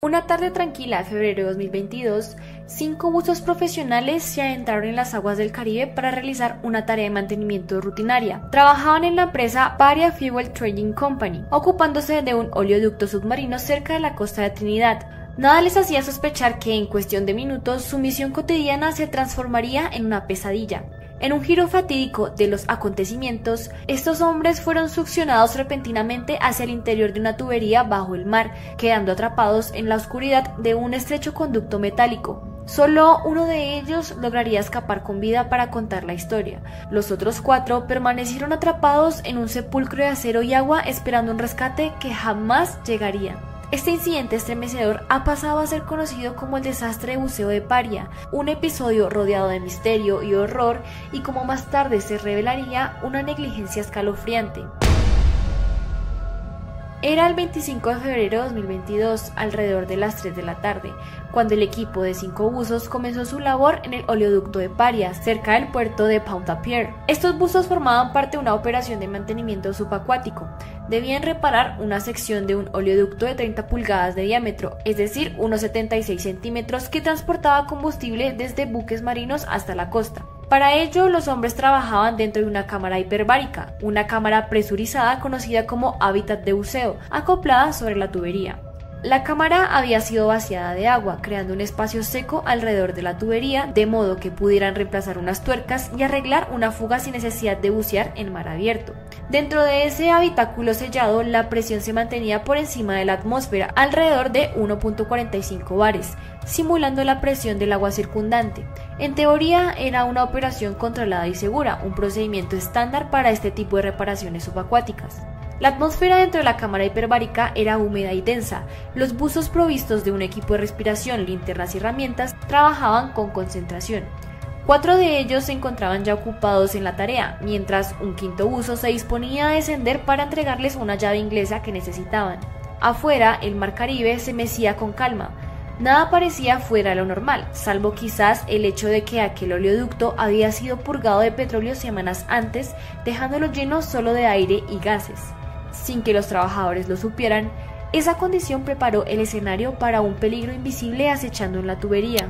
Una tarde tranquila de febrero de 2022, 5 buzos profesionales se adentraron en las aguas del Caribe para realizar una tarea de mantenimiento rutinaria. Trabajaban en la empresa Varia Fuel Trading Company, ocupándose de un oleoducto submarino cerca de la costa de Trinidad. Nada les hacía sospechar que en cuestión de minutos su misión cotidiana se transformaría en una pesadilla. En un giro fatídico de los acontecimientos, estos hombres fueron succionados repentinamente hacia el interior de una tubería bajo el mar, quedando atrapados en la oscuridad de un estrecho conducto metálico. Solo uno de ellos lograría escapar con vida para contar la historia. Los otros 4 permanecieron atrapados en un sepulcro de acero y agua esperando un rescate que jamás llegaría. Este incidente estremecedor ha pasado a ser conocido como el desastre de buceo de Paria, un episodio rodeado de misterio y horror y, como más tarde se revelaría, una negligencia escalofriante. Era el 25 de febrero de 2022, alrededor de las 3 de la tarde, cuando el equipo de 5 buzos comenzó su labor en el oleoducto de Paria, cerca del puerto de Pointe-à-Pierre. Estos buzos formaban parte de una operación de mantenimiento subacuático. Debían reparar una sección de un oleoducto de 30 pulgadas de diámetro, es decir, unos 76 centímetros, que transportaba combustible desde buques marinos hasta la costa. Para ello, los hombres trabajaban dentro de una cámara hiperbárica, una cámara presurizada conocida como hábitat de buceo, acoplada sobre la tubería. La cámara había sido vaciada de agua, creando un espacio seco alrededor de la tubería, de modo que pudieran reemplazar unas tuercas y arreglar una fuga sin necesidad de bucear en mar abierto. Dentro de ese habitáculo sellado, la presión se mantenía por encima de la atmósfera, alrededor de 1.45 bares, simulando la presión del agua circundante. En teoría, era una operación controlada y segura, un procedimiento estándar para este tipo de reparaciones subacuáticas. La atmósfera dentro de la cámara hiperbárica era húmeda y densa. Los buzos provistos de un equipo de respiración, linternas y herramientas trabajaban con concentración. 4 de ellos se encontraban ya ocupados en la tarea, mientras un 5.º buzo se disponía a descender para entregarles una llave inglesa que necesitaban. Afuera, el mar Caribe se mecía con calma. Nada parecía fuera de lo normal, salvo quizás el hecho de que aquel oleoducto había sido purgado de petróleo semanas antes, dejándolo lleno solo de aire y gases. Sin que los trabajadores lo supieran, esa condición preparó el escenario para un peligro invisible acechando en la tubería.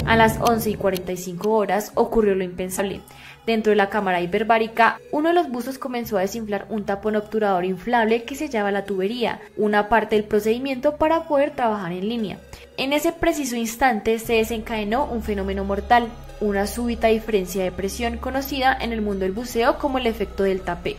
A las 11:45 horas ocurrió lo impensable. Dentro de la cámara hiperbárica, uno de los buzos comenzó a desinflar un tapón obturador inflable que sellaba la tubería, una parte del procedimiento para poder trabajar en línea. En ese preciso instante se desencadenó un fenómeno mortal, una súbita diferencia de presión conocida en el mundo del buceo como el efecto del tapé.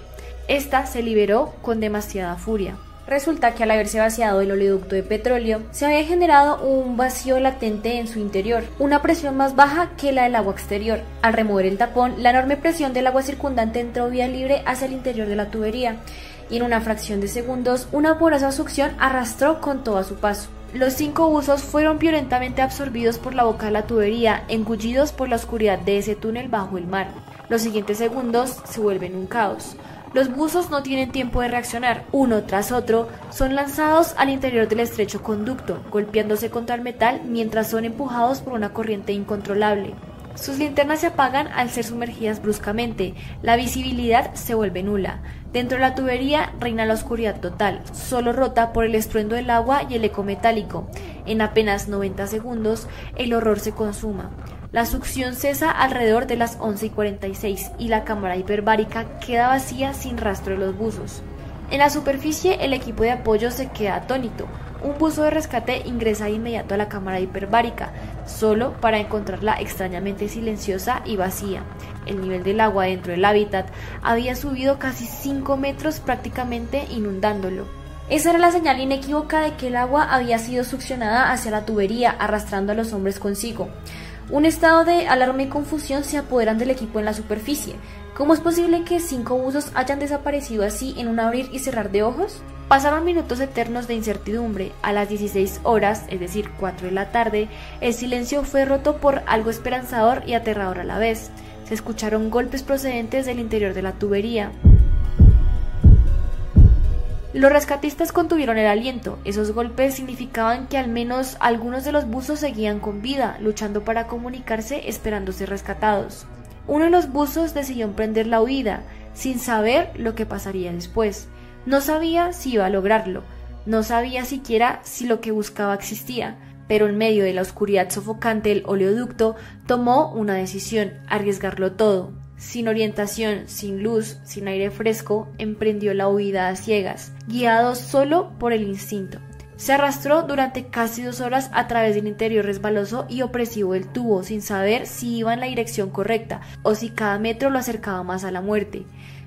Esta se liberó con demasiada furia. Resulta que al haberse vaciado el oleoducto de petróleo, se había generado un vacío latente en su interior, una presión más baja que la del agua exterior. Al remover el tapón, la enorme presión del agua circundante entró vía libre hacia el interior de la tubería, y en una fracción de segundos, una porosa succión arrastró con todo a su paso. Los 5 buzos fueron violentamente absorbidos por la boca de la tubería, engullidos por la oscuridad de ese túnel bajo el mar. Los siguientes segundos se vuelven un caos. Los buzos no tienen tiempo de reaccionar. Uno tras otro son lanzados al interior del estrecho conducto, golpeándose contra el metal mientras son empujados por una corriente incontrolable. Sus linternas se apagan al ser sumergidas bruscamente, la visibilidad se vuelve nula. Dentro de la tubería reina la oscuridad total, solo rota por el estruendo del agua y el eco metálico. En apenas 90 segundos, el horror se consuma. La succión cesa alrededor de las 11:46 y la cámara hiperbárica queda vacía sin rastro de los buzos. En la superficie, el equipo de apoyo se queda atónito. Un buzo de rescate ingresa de inmediato a la cámara hiperbárica, solo para encontrarla extrañamente silenciosa y vacía. El nivel del agua dentro del hábitat había subido casi 5 metros, prácticamente inundándolo. Esa era la señal inequívoca de que el agua había sido succionada hacia la tubería, arrastrando a los hombres consigo. Un estado de alarma y confusión se apoderan del equipo en la superficie. ¿Cómo es posible que 5 buzos hayan desaparecido así en un abrir y cerrar de ojos? Pasaron minutos eternos de incertidumbre. A las 16 horas, es decir, 4 de la tarde, el silencio fue roto por algo esperanzador y aterrador a la vez. Se escucharon golpes procedentes del interior de la tubería. Los rescatistas contuvieron el aliento. Esos golpes significaban que al menos algunos de los buzos seguían con vida, luchando para comunicarse, esperando ser rescatados. Uno de los buzos decidió emprender la huida, sin saber lo que pasaría después. No sabía si iba a lograrlo. No sabía siquiera si lo que buscaba existía, pero en medio de la oscuridad sofocante del oleoducto tomó una decisión: arriesgarlo todo. Sin orientación, sin luz, sin aire fresco, emprendió la huida a ciegas, guiado solo por el instinto. Se arrastró durante casi 2 horas a través del interior resbaloso y opresivo del tubo, sin saber si iba en la dirección correcta o si cada metro lo acercaba más a la muerte.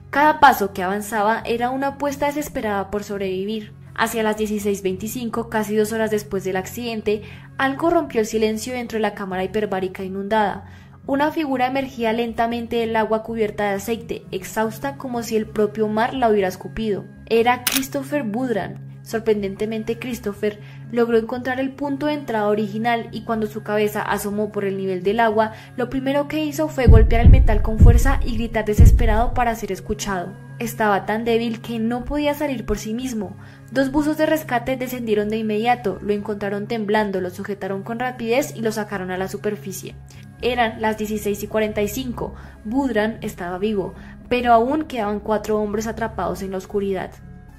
Cada paso que avanzaba era una apuesta desesperada por sobrevivir. Hacia las 16:25, casi 2 horas después del accidente, algo rompió el silencio dentro de la cámara hiperbárica inundada. Una figura emergía lentamente del agua cubierta de aceite, exhausta como si el propio mar la hubiera escupido. Era Christopher Boudran. Sorprendentemente, Christopher logró encontrar el punto de entrada original y cuando su cabeza asomó por el nivel del agua, lo primero que hizo fue golpear el metal con fuerza y gritar desesperado para ser escuchado. Estaba tan débil que no podía salir por sí mismo. 2 buzos de rescate descendieron de inmediato, lo encontraron temblando, lo sujetaron con rapidez y lo sacaron a la superficie. Eran las 16:45. Boudran estaba vivo, pero aún quedaban 4 hombres atrapados en la oscuridad.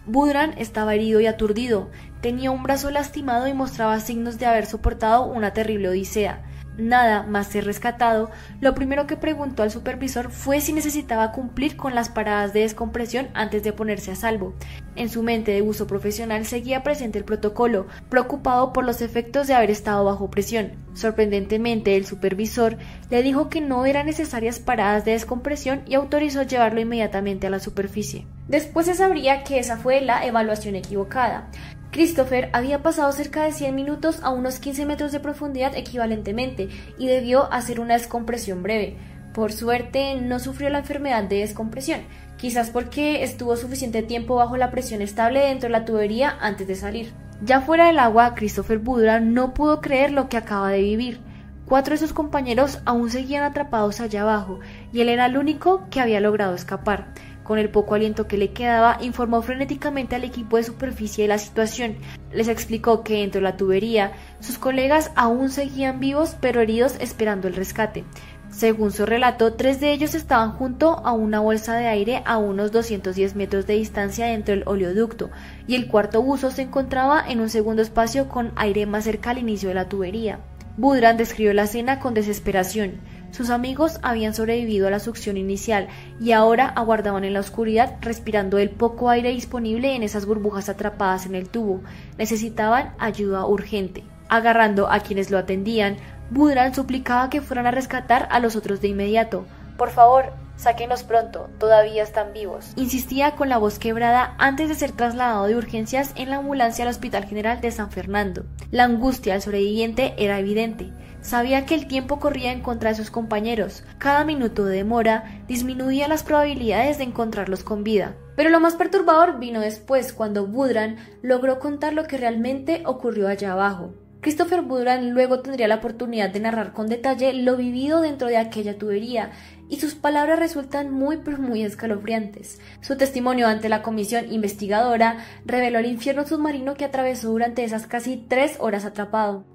Boudran estaba herido y aturdido, tenía un brazo lastimado y mostraba signos de haber soportado una terrible odisea. Nada más ser rescatado, lo primero que preguntó al supervisor fue si necesitaba cumplir con las paradas de descompresión antes de ponerse a salvo. En su mente de buzo profesional seguía presente el protocolo, preocupado por los efectos de haber estado bajo presión. Sorprendentemente, el supervisor le dijo que no eran necesarias paradas de descompresión y autorizó llevarlo inmediatamente a la superficie. Después se sabría que esa fue la evaluación equivocada. Christopher había pasado cerca de 100 minutos a unos 15 metros de profundidad equivalentemente y debió hacer una descompresión breve. Por suerte no sufrió la enfermedad de descompresión, quizás porque estuvo suficiente tiempo bajo la presión estable dentro de la tubería antes de salir. Ya fuera del agua, Christopher Boudran no pudo creer lo que acaba de vivir. 4 de sus compañeros aún seguían atrapados allá abajo y él era el único que había logrado escapar. Con el poco aliento que le quedaba, informó frenéticamente al equipo de superficie de la situación. Les explicó que dentro de la tubería sus colegas aún seguían vivos pero heridos esperando el rescate. Según su relato, 3 de ellos estaban junto a una bolsa de aire a unos 210 metros de distancia dentro del oleoducto y el cuarto buzo se encontraba en un segundo espacio con aire más cerca al inicio de la tubería. Boudran describió la escena con desesperación. Sus amigos habían sobrevivido a la succión inicial y ahora aguardaban en la oscuridad respirando el poco aire disponible en esas burbujas atrapadas en el tubo. Necesitaban ayuda urgente. Agarrando a quienes lo atendían, Boudran suplicaba que fueran a rescatar a los otros de inmediato. «Por favor, sáquenlos pronto, todavía están vivos», insistía con la voz quebrada antes de ser trasladado de urgencias en la ambulancia al Hospital General de San Fernando. La angustia del sobreviviente era evidente. Sabía que el tiempo corría en contra de sus compañeros. Cada minuto de demora disminuía las probabilidades de encontrarlos con vida. Pero lo más perturbador vino después, cuando Boudran logró contar lo que realmente ocurrió allá abajo. Christopher Boudran luego tendría la oportunidad de narrar con detalle lo vivido dentro de aquella tubería, y sus palabras resultan muy escalofriantes. Su testimonio ante la comisión investigadora reveló el infierno submarino que atravesó durante esas casi 3 horas atrapado.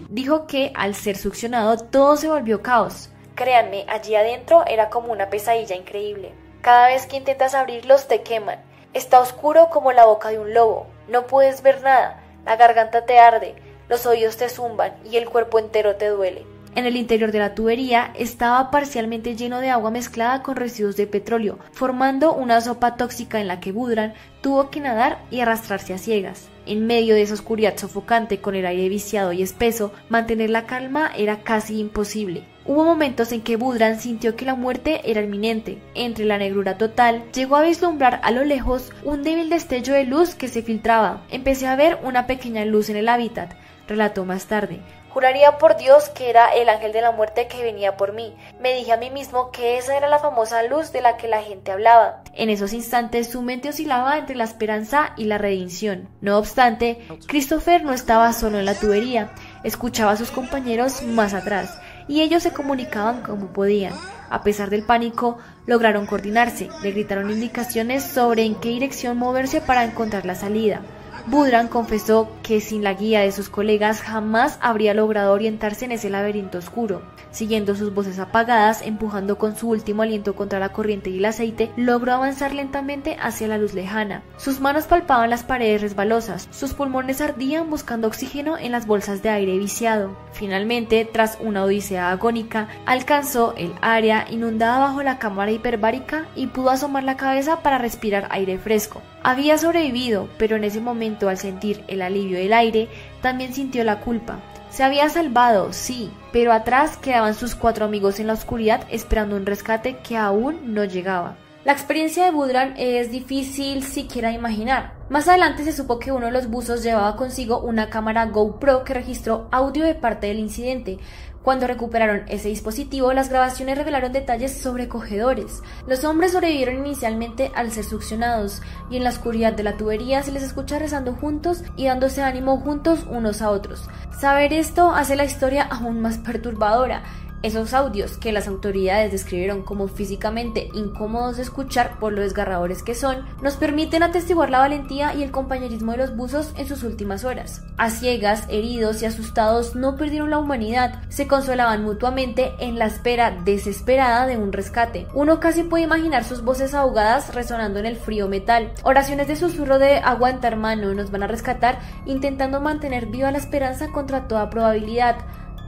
Dijo que al ser succionado todo se volvió caos. Créanme, allí adentro era como una pesadilla increíble. Cada vez que intentas abrirlos te queman. Está oscuro como la boca de un lobo. No puedes ver nada. La garganta te arde, los oídos te zumban y el cuerpo entero te duele. En el interior de la tubería estaba parcialmente lleno de agua mezclada con residuos de petróleo, formando una sopa tóxica en la que Boudran tuvo que nadar y arrastrarse a ciegas. En medio de esa oscuridad sofocante con el aire viciado y espeso, mantener la calma era casi imposible. Hubo momentos en que Boudran sintió que la muerte era inminente. Entre la negrura total, llegó a vislumbrar a lo lejos un débil destello de luz que se filtraba. Empecé a ver una pequeña luz en el hábitat, relató más tarde. Juraría por Dios que era el ángel de la muerte que venía por mí. Me dije a mí mismo que esa era la famosa luz de la que la gente hablaba. En esos instantes su mente oscilaba entre la esperanza y la redención. No obstante, Christopher no estaba solo en la tubería. Escuchaba a sus compañeros más atrás y ellos se comunicaban como podían. A pesar del pánico, lograron coordinarse, le gritaron indicaciones sobre en qué dirección moverse para encontrar la salida. Budran confesó que sin la guía de sus colegas jamás habría logrado orientarse en ese laberinto oscuro. Siguiendo sus voces apagadas, empujando con su último aliento contra la corriente y el aceite, logró avanzar lentamente hacia la luz lejana. Sus manos palpaban las paredes resbalosas, sus pulmones ardían buscando oxígeno en las bolsas de aire viciado. Finalmente, tras una odisea agónica, alcanzó el área inundada bajo la cámara hiperbárica y pudo asomar la cabeza para respirar aire fresco. Había sobrevivido, pero en ese momento, al sentir el alivio del aire, también sintió la culpa. Se había salvado, sí, pero atrás quedaban sus 4 amigos en la oscuridad esperando un rescate que aún no llegaba. La experiencia de Budran es difícil siquiera imaginar. Más adelante se supo que uno de los buzos llevaba consigo una cámara GoPro que registró audio de parte del incidente. Cuando recuperaron ese dispositivo, las grabaciones revelaron detalles sobrecogedores. Los hombres sobrevivieron inicialmente al ser succionados, y en la oscuridad de la tubería se les escucha rezando juntos y dándose ánimo juntos unos a otros. Saber esto hace la historia aún más perturbadora. Esos audios, que las autoridades describieron como físicamente incómodos de escuchar por lo desgarradores que son, nos permiten atestiguar la valentía y el compañerismo de los buzos en sus últimas horas. A ciegas, heridos y asustados, no perdieron la humanidad, se consolaban mutuamente en la espera desesperada de un rescate. Uno casi puede imaginar sus voces ahogadas resonando en el frío metal, oraciones de susurro de "aguanta hermano, nos van a rescatar", intentando mantener viva la esperanza contra toda probabilidad.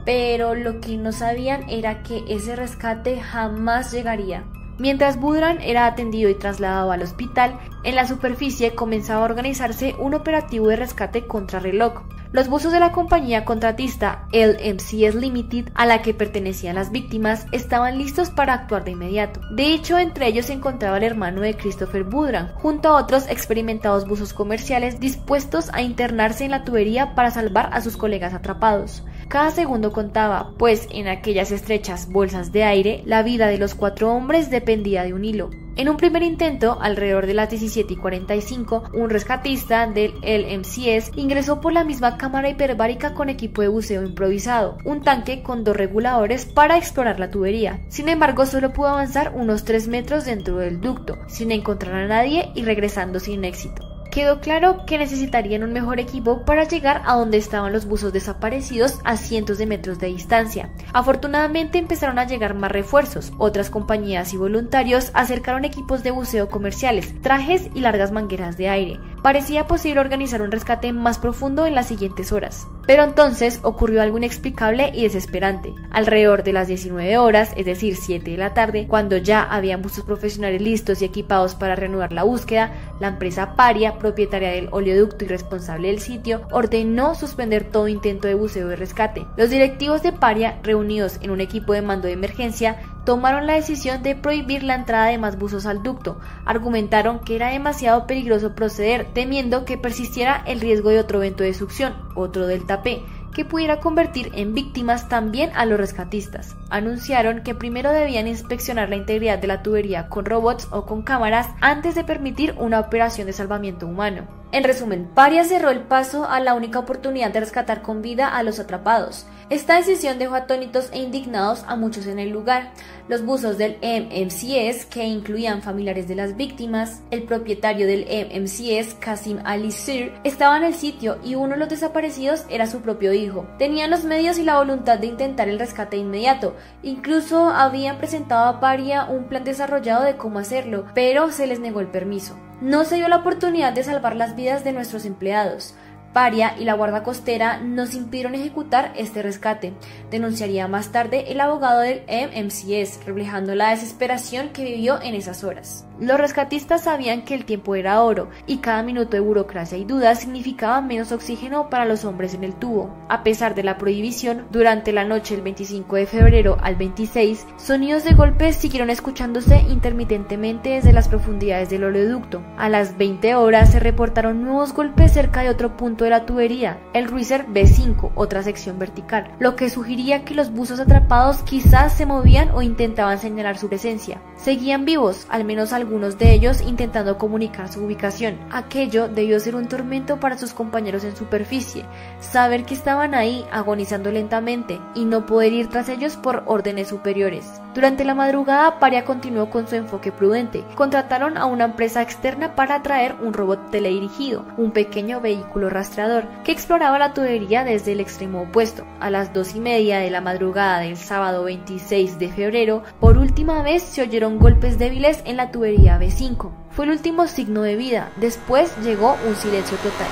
Pero lo que no sabían era que ese rescate jamás llegaría. Mientras Budran era atendido y trasladado al hospital, en la superficie comenzaba a organizarse un operativo de rescate contrarreloj. Los buzos de la compañía contratista LMCS Limited, a la que pertenecían las víctimas, estaban listos para actuar de inmediato. De hecho, entre ellos se encontraba el hermano de Christopher Budran, junto a otros experimentados buzos comerciales dispuestos a internarse en la tubería para salvar a sus colegas atrapados. Cada segundo contaba, pues en aquellas estrechas bolsas de aire, la vida de los 4 hombres dependía de un hilo. En un primer intento, alrededor de las 17:45, un rescatista del LMCS ingresó por la misma cámara hiperbárica con equipo de buceo improvisado, un tanque con 2 reguladores para explorar la tubería. Sin embargo, solo pudo avanzar unos 3 metros dentro del ducto, sin encontrar a nadie y regresando sin éxito. Quedó claro que necesitarían un mejor equipo para llegar a donde estaban los buzos desaparecidos a cientos de metros de distancia. Afortunadamente empezaron a llegar más refuerzos. Otras compañías y voluntarios acercaron equipos de buceo comerciales, trajes y largas mangueras de aire. Parecía posible organizar un rescate más profundo en las siguientes horas. Pero entonces ocurrió algo inexplicable y desesperante. Alrededor de las 19 horas, es decir 7 de la tarde, cuando ya habían buzos profesionales listos y equipados para reanudar la búsqueda, la empresa Paria, propietaria del oleoducto y responsable del sitio, ordenó suspender todo intento de buceo de rescate. Los directivos de Paria, reunidos en un equipo de mando de emergencia, tomaron la decisión de prohibir la entrada de más buzos al ducto. Argumentaron que era demasiado peligroso proceder, temiendo que persistiera el riesgo de otro evento de succión, otro delta P, que pudiera convertir en víctimas también a los rescatistas. Anunciaron que primero debían inspeccionar la integridad de la tubería con robots o con cámaras antes de permitir una operación de salvamiento humano. En resumen, Paria cerró el paso a la única oportunidad de rescatar con vida a los atrapados. Esta decisión dejó atónitos e indignados a muchos en el lugar. Los buzos del MMCS, que incluían familiares de las víctimas, el propietario del MMCS, Qasim Ali Sir, estaba en el sitio y uno de los desaparecidos era su propio hijo. Tenían los medios y la voluntad de intentar el rescate inmediato. Incluso habían presentado a Paria un plan desarrollado de cómo hacerlo, pero se les negó el permiso. No se dio la oportunidad de salvar las vidas de nuestros empleados. Paria y la Guardia Costera nos impidieron ejecutar este rescate, denunciaría más tarde el abogado del MMCS, reflejando la desesperación que vivió en esas horas. Los rescatistas sabían que el tiempo era oro y cada minuto de burocracia y dudas significaba menos oxígeno para los hombres en el tubo. A pesar de la prohibición, durante la noche del 25 de febrero al 26, sonidos de golpes siguieron escuchándose intermitentemente desde las profundidades del oleoducto. A las 20 horas se reportaron nuevos golpes cerca de otro punto de la tubería, el Riser B5, otra sección vertical, lo que sugería que los buzos atrapados quizás se movían o intentaban señalar su presencia. Seguían vivos, al menos algunos algunos de ellos intentando comunicar su ubicación. Aquello debió ser un tormento para sus compañeros en superficie, saber que estaban ahí agonizando lentamente y no poder ir tras ellos por órdenes superiores. Durante la madrugada, Paria continuó con su enfoque prudente. Contrataron a una empresa externa para traer un robot teledirigido, un pequeño vehículo rastreador, que exploraba la tubería desde el extremo opuesto. A las 2:30 de la madrugada del sábado 26 de febrero, por última vez se oyeron golpes débiles en la tubería B5. Fue el último signo de vida. Después llegó un silencio total.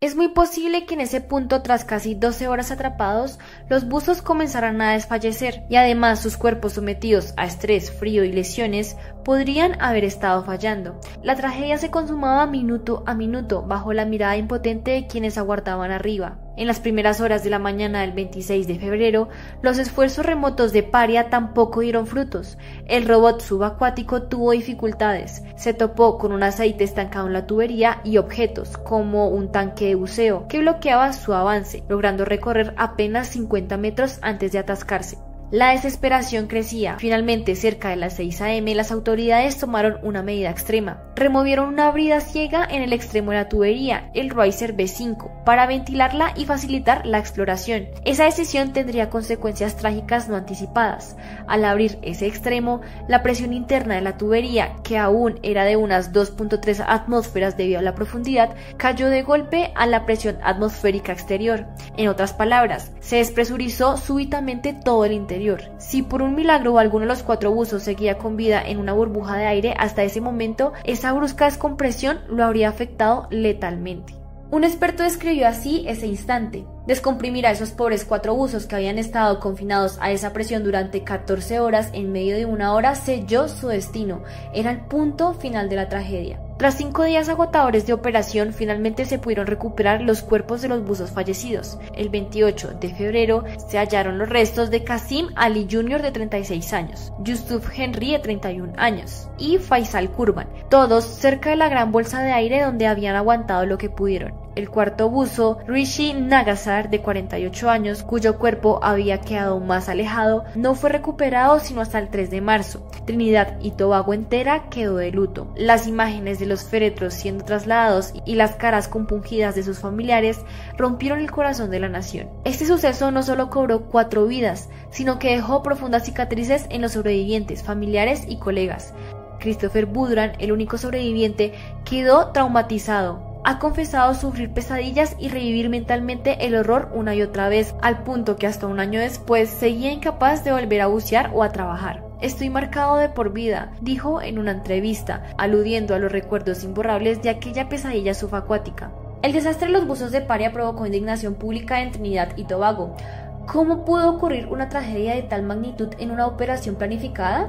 Es muy posible que en ese punto, tras casi 12 horas atrapados, los buzos comenzaran a desfallecer y además sus cuerpos sometidos a estrés, frío y lesiones podrían haber estado fallando. La tragedia se consumaba minuto a minuto bajo la mirada impotente de quienes aguardaban arriba. En las primeras horas de la mañana del 26 de febrero, los esfuerzos remotos de Paria tampoco dieron frutos. El robot subacuático tuvo dificultades. Se topó con un aceite estancado en la tubería y objetos, como un tanque de buceo, que bloqueaba su avance, logrando recorrer apenas 50 metros antes de atascarse. La desesperación crecía. Finalmente, cerca de las 6 a.m., las autoridades tomaron una medida extrema. Removieron una brida ciega en el extremo de la tubería, el riser B5, para ventilarla y facilitar la exploración. Esa decisión tendría consecuencias trágicas no anticipadas. Al abrir ese extremo, la presión interna de la tubería, que aún era de unas 2.3 atmósferas debido a la profundidad, cayó de golpe a la presión atmosférica exterior. En otras palabras, se despresurizó súbitamente todo el interior. Si por un milagro alguno de los 4 buzos seguía con vida en una burbuja de aire hasta ese momento, esa brusca descompresión lo habría afectado letalmente. Un experto describió así ese instante. Descomprimir a esos pobres 4 buzos que habían estado confinados a esa presión durante 14 horas en medio de una hora selló su destino. Era el punto final de la tragedia. Tras 5 días agotadores de operación, finalmente se pudieron recuperar los cuerpos de los buzos fallecidos. El 28 de febrero se hallaron los restos de Qasim Ali Jr. de 36 años, Yusuf Henry de 31 años y Faisal Kurban, todos cerca de la gran bolsa de aire donde habían aguantado lo que pudieron. El cuarto buzo, Rishi Nagasar, de 48 años, cuyo cuerpo había quedado más alejado, no fue recuperado sino hasta el 3 de marzo. Trinidad y Tobago entera quedó de luto. Las imágenes de los féretros siendo trasladados y las caras compungidas de sus familiares rompieron el corazón de la nación. Este suceso no solo cobró 4 vidas, sino que dejó profundas cicatrices en los sobrevivientes, familiares y colegas. Christopher Boudran, el único sobreviviente, quedó traumatizado. Ha confesado sufrir pesadillas y revivir mentalmente el horror una y otra vez, al punto que hasta un año después seguía incapaz de volver a bucear o a trabajar. Estoy marcado de por vida, dijo en una entrevista, aludiendo a los recuerdos imborrables de aquella pesadilla subacuática. El desastre de los buzos de Paria provocó indignación pública en Trinidad y Tobago. ¿Cómo pudo ocurrir una tragedia de tal magnitud en una operación planificada?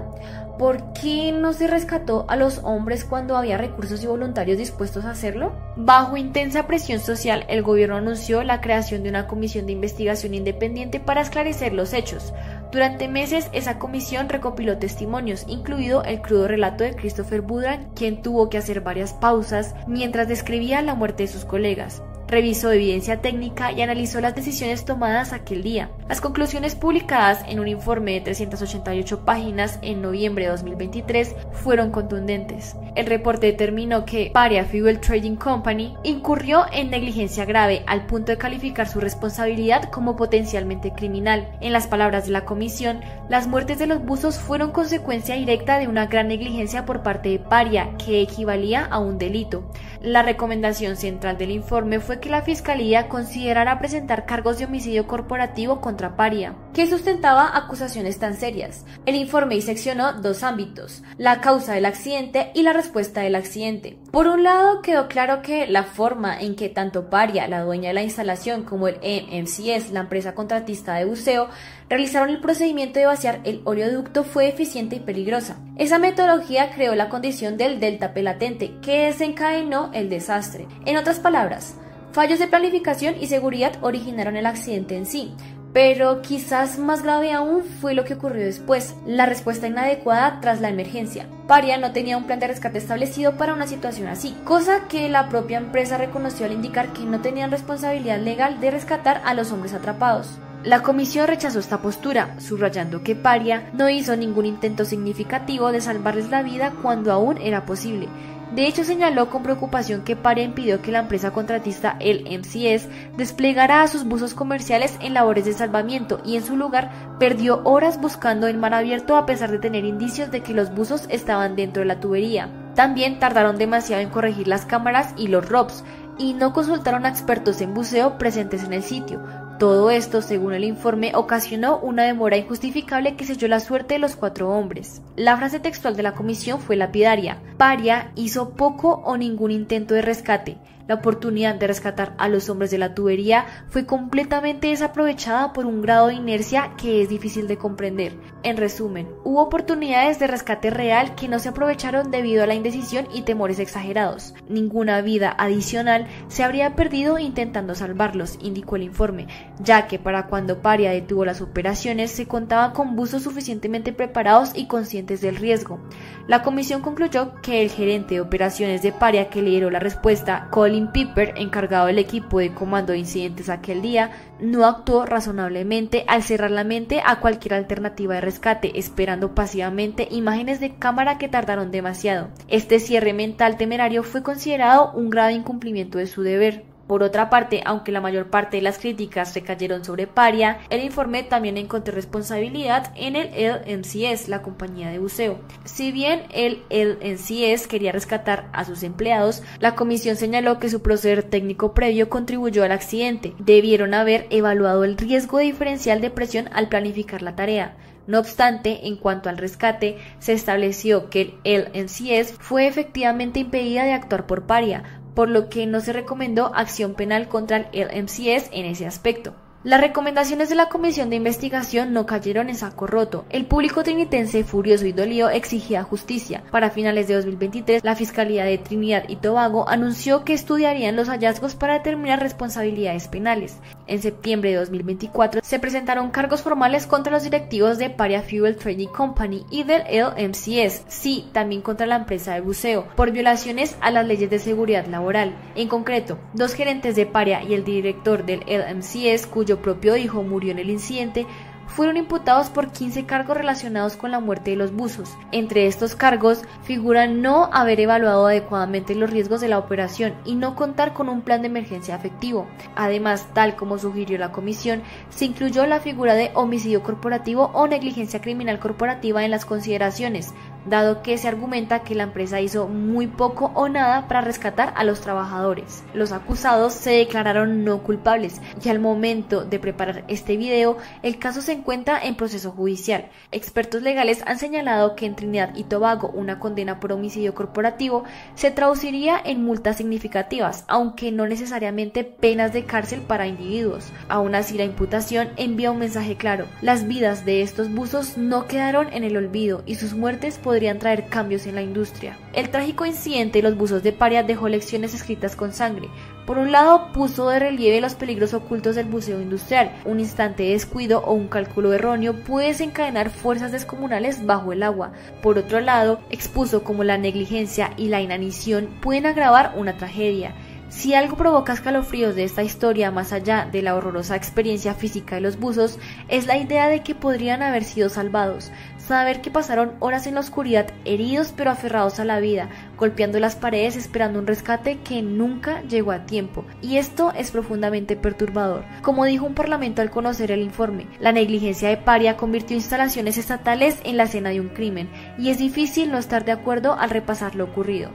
¿Por qué no se rescató a los hombres cuando había recursos y voluntarios dispuestos a hacerlo? Bajo intensa presión social, el gobierno anunció la creación de una comisión de investigación independiente para esclarecer los hechos. Durante meses, esa comisión recopiló testimonios, incluido el crudo relato de Christopher Boudran, quien tuvo que hacer varias pausas mientras describía la muerte de sus colegas. Revisó evidencia técnica y analizó las decisiones tomadas aquel día. Las conclusiones publicadas en un informe de 388 páginas en noviembre de 2023 fueron contundentes. El reporte determinó que Paria Fuel Trading Company incurrió en negligencia grave al punto de calificar su responsabilidad como potencialmente criminal. En las palabras de la comisión, las muertes de los buzos fueron consecuencia directa de una gran negligencia por parte de Paria, que equivalía a un delito. La recomendación central del informe fue que la Fiscalía considerara presentar cargos de homicidio corporativo contra Paria, que sustentaba acusaciones tan serias. El informe diseccionó 2 ámbitos: la causa del accidente y la respuesta del accidente. Por un lado, quedó claro que la forma en que tanto Paria, la dueña de la instalación, como el MMCS, la empresa contratista de buceo, realizaron el procedimiento de vaciar el oleoducto fue eficiente y peligrosa. Esa metodología creó la condición del deltape latente, que desencadenó el desastre. En otras palabras, fallos de planificación y seguridad originaron el accidente en sí, pero quizás más grave aún fue lo que ocurrió después, la respuesta inadecuada tras la emergencia. Paria no tenía un plan de rescate establecido para una situación así, cosa que la propia empresa reconoció al indicar que no tenían responsabilidad legal de rescatar a los hombres atrapados. La comisión rechazó esta postura, subrayando que Paria no hizo ningún intento significativo de salvarles la vida cuando aún era posible. De hecho, señaló con preocupación que Paria impidió que la empresa contratista LMCS desplegara a sus buzos comerciales en labores de salvamiento y en su lugar perdió horas buscando en mar abierto a pesar de tener indicios de que los buzos estaban dentro de la tubería. También tardaron demasiado en corregir las cámaras y los ROVs y no consultaron a expertos en buceo presentes en el sitio. Todo esto, según el informe, ocasionó una demora injustificable que selló la suerte de los 4 hombres. La frase textual de la comisión fue lapidaria: Paria hizo poco o ningún intento de rescate. La oportunidad de rescatar a los hombres de la tubería fue completamente desaprovechada por un grado de inercia que es difícil de comprender. En resumen, hubo oportunidades de rescate real que no se aprovecharon debido a la indecisión y temores exagerados. Ninguna vida adicional se habría perdido intentando salvarlos, indicó el informe, ya que para cuando Paria detuvo las operaciones se contaba con buzos suficientemente preparados y conscientes del riesgo. La comisión concluyó que el gerente de operaciones de Paria que lideró la respuesta, Colin Piper, encargado del equipo de comando de incidentes aquel día, no actuó razonablemente al cerrar la mente a cualquier alternativa de rescate, esperando pasivamente imágenes de cámara que tardaron demasiado. Este cierre mental temerario fue considerado un grave incumplimiento de su deber. Por otra parte, aunque la mayor parte de las críticas recayeron sobre Paria, el informe también encontró responsabilidad en el LMCS, la compañía de buceo. Si bien el LMCS quería rescatar a sus empleados, la comisión señaló que su proceder técnico previo contribuyó al accidente. Debieron haber evaluado el riesgo diferencial de presión al planificar la tarea. No obstante, en cuanto al rescate, se estableció que el LMCS fue efectivamente impedida de actuar por Paria, por lo que no se recomendó acción penal contra el LMCS en ese aspecto. Las recomendaciones de la comisión de investigación no cayeron en saco roto. El público trinitense, furioso y dolido, exigía justicia. Para finales de 2023, la Fiscalía de Trinidad y Tobago anunció que estudiarían los hallazgos para determinar responsabilidades penales. En septiembre de 2024, se presentaron cargos formales contra los directivos de Paria Fuel Trading Company y del LMCS, sí, también contra la empresa de buceo, por violaciones a las leyes de seguridad laboral. En concreto, 2 gerentes de Paria y el director del LMCS, cuyo propio hijo murió en el incidente, fueron imputados por 15 cargos relacionados con la muerte de los buzos. Entre estos cargos figuran no haber evaluado adecuadamente los riesgos de la operación y no contar con un plan de emergencia efectivo. Además, tal como sugirió la comisión, se incluyó la figura de homicidio corporativo o negligencia criminal corporativa en las consideraciones, dado que se argumenta que la empresa hizo muy poco o nada para rescatar a los trabajadores. Los acusados se declararon no culpables y al momento de preparar este video, el caso se encuentra en proceso judicial. Expertos legales han señalado que en Trinidad y Tobago una condena por homicidio corporativo se traduciría en multas significativas, aunque no necesariamente penas de cárcel para individuos. Aún así, la imputación envía un mensaje claro: las vidas de estos buzos no quedaron en el olvido y sus muertes podrían traer cambios en la industria. El trágico incidente de los buzos de Paria dejó lecciones escritas con sangre. Por un lado, puso de relieve los peligros ocultos del buceo industrial. Un instante de descuido o un cálculo erróneo puede desencadenar fuerzas descomunales bajo el agua. Por otro lado, expuso cómo la negligencia y la inanición pueden agravar una tragedia. Si algo provoca escalofríos de esta historia, más allá de la horrorosa experiencia física de los buzos, es la idea de que podrían haber sido salvados. Saber que pasaron horas en la oscuridad, heridos pero aferrados a la vida, golpeando las paredes esperando un rescate que nunca llegó a tiempo. Y esto es profundamente perturbador. Como dijo un parlamento al conocer el informe, la negligencia de Paria convirtió instalaciones estatales en la escena de un crimen, y es difícil no estar de acuerdo al repasar lo ocurrido.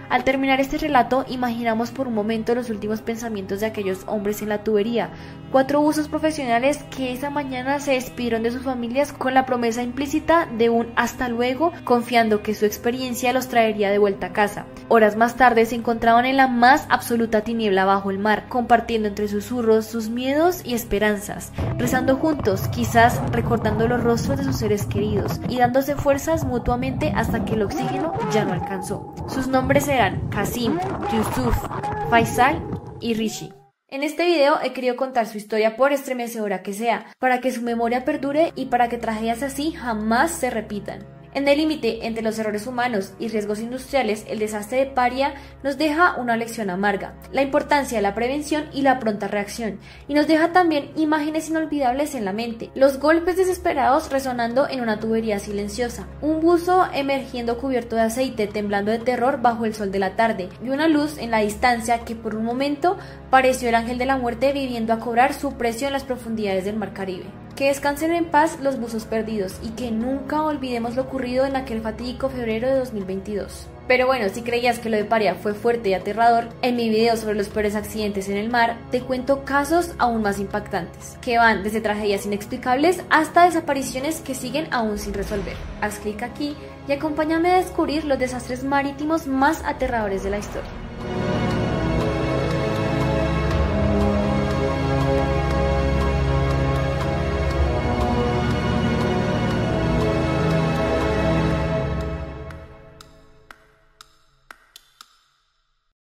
Al terminar este relato, imaginamos por un momento los últimos pensamientos de aquellos hombres en la tubería, 4 buzos profesionales que esa mañana se despidieron de sus familias con la promesa implícita de un hasta luego, confiando que su experiencia los traería de vuelta a casa. Horas más tarde se encontraban en la más absoluta tiniebla bajo el mar, compartiendo entre susurros sus miedos y esperanzas, rezando juntos, quizás recordando los rostros de sus seres queridos y dándose fuerzas mutuamente hasta que el oxígeno ya no alcanzó. Sus nombres eran Qasim, Yusuf, Faisal y Rishi. En este video he querido contar su historia, por estremecedora que sea, para que su memoria perdure y para que tragedias así jamás se repitan. En el límite entre los errores humanos y riesgos industriales, el desastre de Paria nos deja una lección amarga, la importancia de la prevención y la pronta reacción, y nos deja también imágenes inolvidables en la mente, los golpes desesperados resonando en una tubería silenciosa, un buzo emergiendo cubierto de aceite temblando de terror bajo el sol de la tarde, y una luz en la distancia que por un momento pareció el ángel de la muerte viviendo a cobrar su precio en las profundidades del mar Caribe. Que descansen en paz los buzos perdidos y que nunca olvidemos lo ocurrido en aquel fatídico febrero de 2022. Pero bueno, si creías que lo de Paria fue fuerte y aterrador, en mi video sobre los peores accidentes en el mar te cuento casos aún más impactantes, que van desde tragedias inexplicables hasta desapariciones que siguen aún sin resolver. Haz clic aquí y acompáñame a descubrir los desastres marítimos más aterradores de la historia.